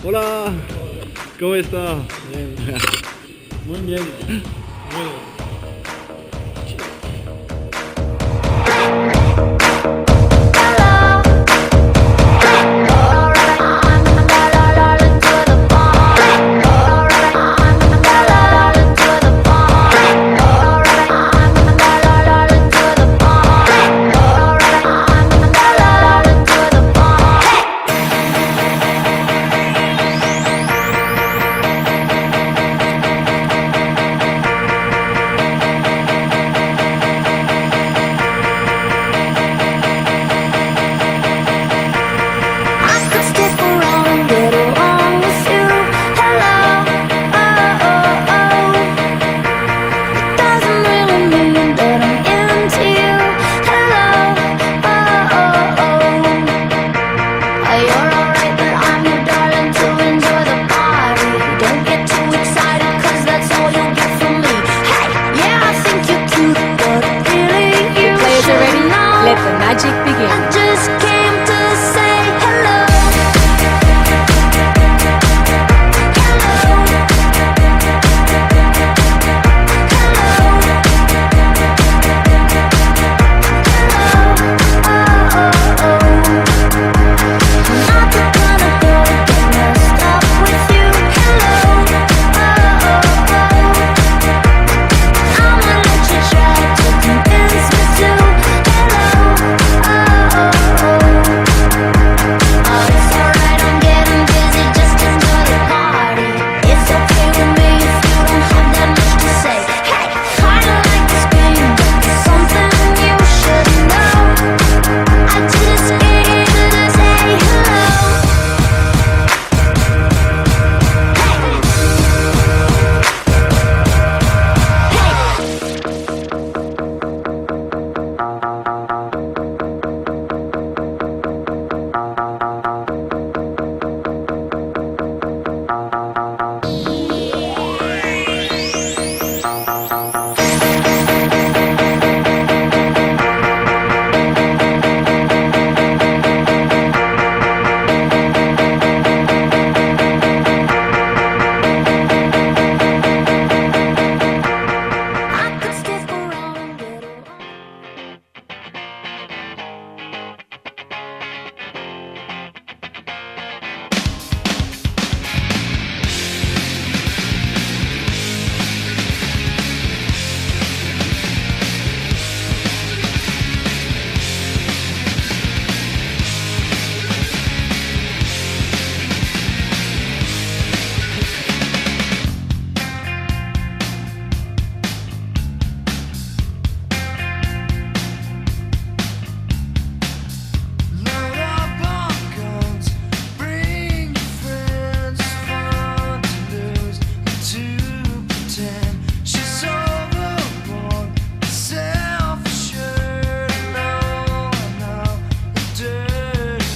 Hola, ¿cómo está? Bien. Muy bien. Muy bien. Let the magic begin. I just came to say hello. Not the kind of girl to get messed up with you. I'ma let you try to convince me to. It's alright, I'm getting busy, just enjoy the party. It's okay with me if you don't have that much to say. Hey, kinda like this game, but there's something you should know. I just came to say hello. I could stick around and get away. Load up on guns, bring your friends. It's fun to lose and to pretend. She's overboard, self-assured, and all I know the dirty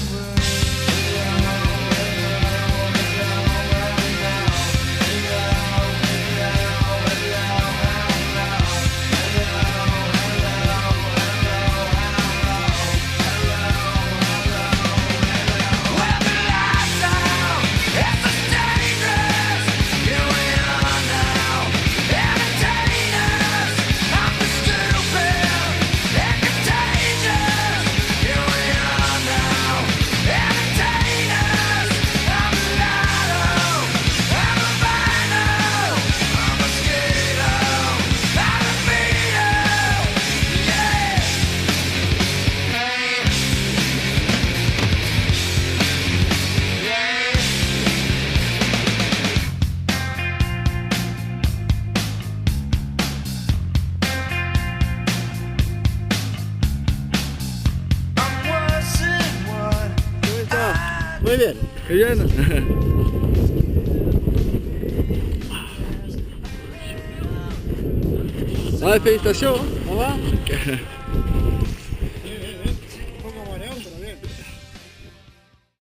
I'm worse than what ¿Cómo está? Muy bien. Qué bien. Ah, felicitations. Au revoir.